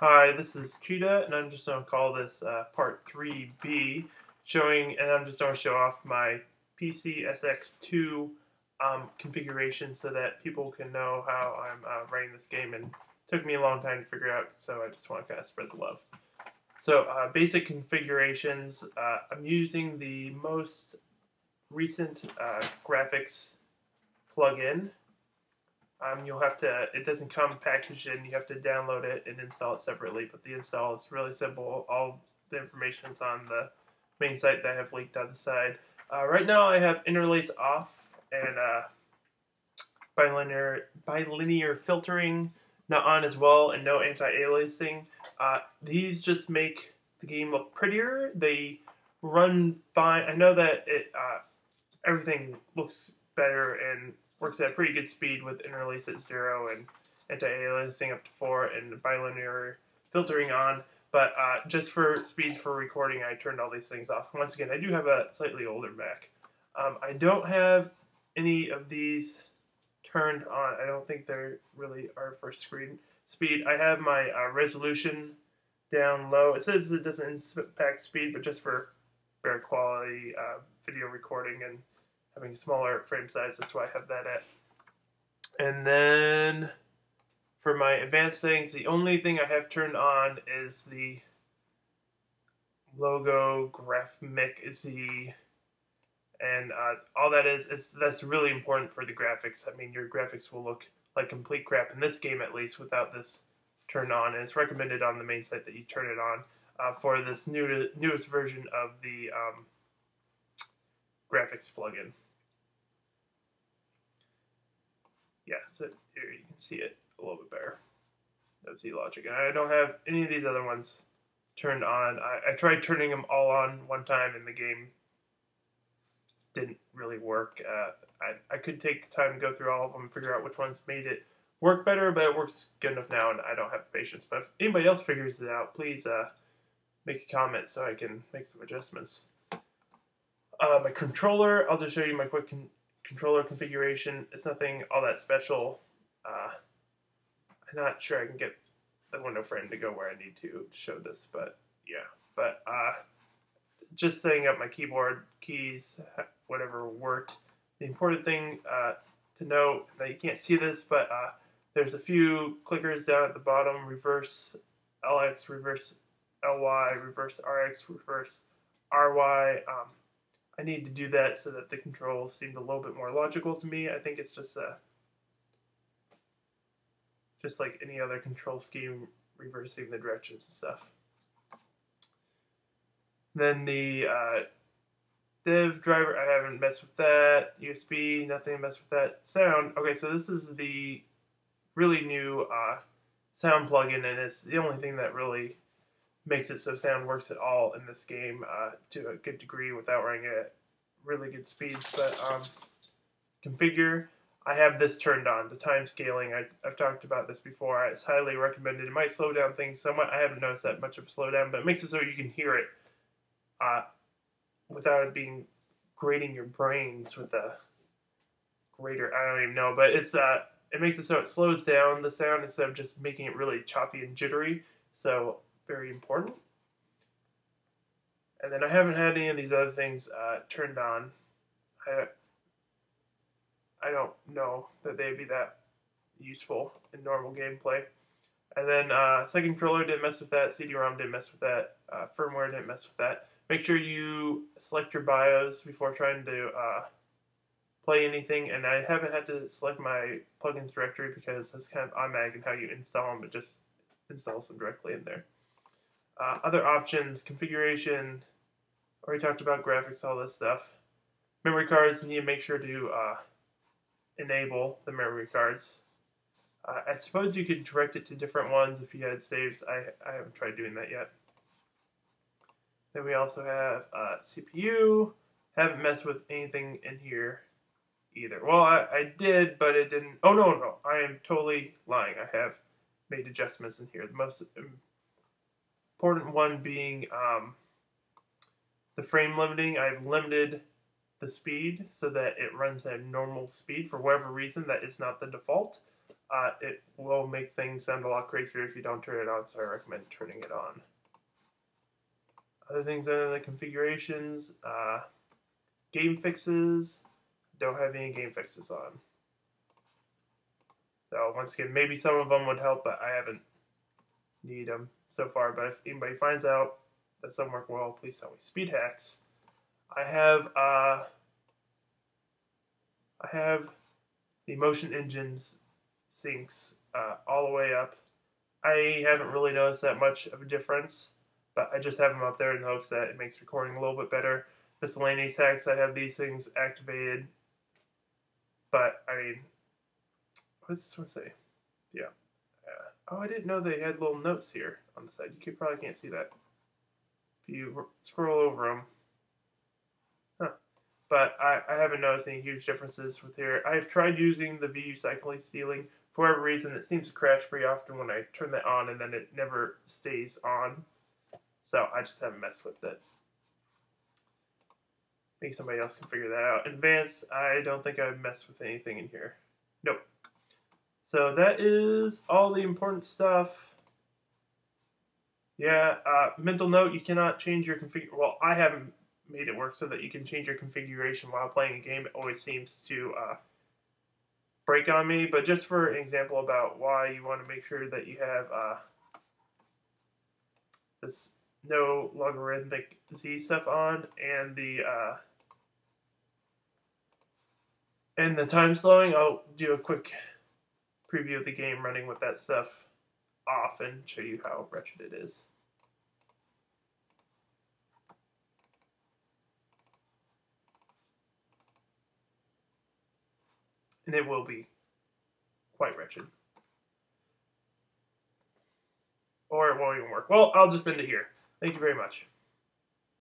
Hi, this is Cheetah, and I'm just going to call this part 3B, and I'm just going to show off my PCSX2 configuration so that people can know how I'm running this game, and it took me a long time to figure out, so I just want to kind of spread the love. So, basic configurations, I'm using the most recent graphics plugin. You'll have to, it doesn't come packaged in, you have to download it and install it separately, but the install is really simple. All the information is on the main site that I have linked on the side. Right now I have interlace off and bilinear filtering not on as well, and no anti-aliasing. These just make the game look prettier. They run fine. I know that everything looks better and works at a pretty good speed with interlace at 0 and anti-aliasing up to 4 and bilinear filtering on, but just for speeds for recording I turned all these things off. Once again, I do have a slightly older Mac. I don't have any of these turned on. I don't think they really are for screen speed. I have my resolution down low. It says it doesn't impact speed, but just for better quality video recording and having a smaller frame size, that's why I have that at. And then for my advanced settings, the only thing I have turned on is the logo graphic Z, and all that is that's really important for the graphics. I mean, your graphics will look like complete crap in this game, at least, without this turned on. And it's recommended on the main site that you turn it on for this newest version of the graphics plugin. Yeah, so here you can see it a little bit better. No Z Logic. And I don't have any of these other ones turned on. I tried turning them all on one time and the game didn't really work. I could take the time to go through all of them and figure out which ones made it work better, but it works good enough now and I don't have the patience. But if anybody else figures it out, please make a comment so I can make some adjustments. My controller, I'll just show you my quick controller configuration. It's nothing all that special. I'm not sure I can get the window frame to go where I need to show this, but yeah. But just setting up my keyboard keys, whatever worked. The important thing to note, that you can't see this, but there's a few clickers down at the bottom: reverse LX, reverse LY, reverse RX, reverse RY. I need to do that so that the controls seem a little bit more logical to me. I think it's just like any other control scheme, reversing the directions and stuff. Then the div driver, I haven't messed with that. USB, nothing messed with that. Sound, okay, so this is the really new sound plugin, and it's the only thing that really makes it so sound works at all in this game to a good degree without running at really good speeds. But configure, I have this turned on, the time scaling. I've talked about this before. It's highly recommended. It might slow down things somewhat. I haven't noticed that much of a slowdown, but it makes it so you can hear it without it being grating your brains with a grater. I don't even know, but it's it makes it so it slows down the sound instead of just making it really choppy and jittery. So very important. And then I haven't had any of these other things turned on. I don't know that they'd be that useful in normal gameplay. And then second controller didn't mess with that. CD-ROM didn't mess with that. Firmware didn't mess with that. Make sure you select your BIOS before trying to play anything. And I haven't had to select my plugins directory because it's kind of automatic in how you install them. It just installs them directly in there. Other options, configuration, already talked about graphics, all this stuff. Memory cards, you need to make sure to enable the memory cards. I suppose you could direct it to different ones if you had saves. I haven't tried doing that yet. Then we also have CPU. Haven't messed with anything in here either. Well, I did, but it didn't. Oh, no. I am totally lying. I have made adjustments in here. The most important one being the frame limiting. I've limited the speed so that it runs at normal speed. For whatever reason, that is not the default. it will make things sound a lot crazier if you don't turn it on, so I recommend turning it on. Other things under the configurations, game fixes, don't have any game fixes on. So once again, maybe some of them would help, but I haven't need them so far. But if anybody finds out that some work well, please tell me. Speed hacks. I have the motion engines syncs all the way up. I haven't really noticed that much of a difference, but I just have them up there in the hopes that it makes recording a little bit better. Miscellaneous hacks, I have these things activated, but I mean, what does this one say? Yeah. Oh, I didn't know they had little notes here on the side. You probably can't see that if you scroll over them. Huh. But I haven't noticed any huge differences with here. I've tried using the VU cycling stealing. For whatever reason, it seems to crash pretty often when I turn that on, and then it never stays on. So I just haven't messed with it. Maybe somebody else can figure that out. Advanced, I don't think I've messed with anything in here. Nope. So that is all the important stuff. Yeah, mental note, you cannot change your configuration. Well, I haven't made it work so that you can change your configuration while playing a game. It always seems to break on me. But just for an example about why you want to make sure that you have this no logarithmic z stuff on and the time slowing, I'll do a quick preview of the game running with that stuff off and show you how wretched it is. And it will be quite wretched. Or it won't even work. Well, I'll just end it here. Thank you very much.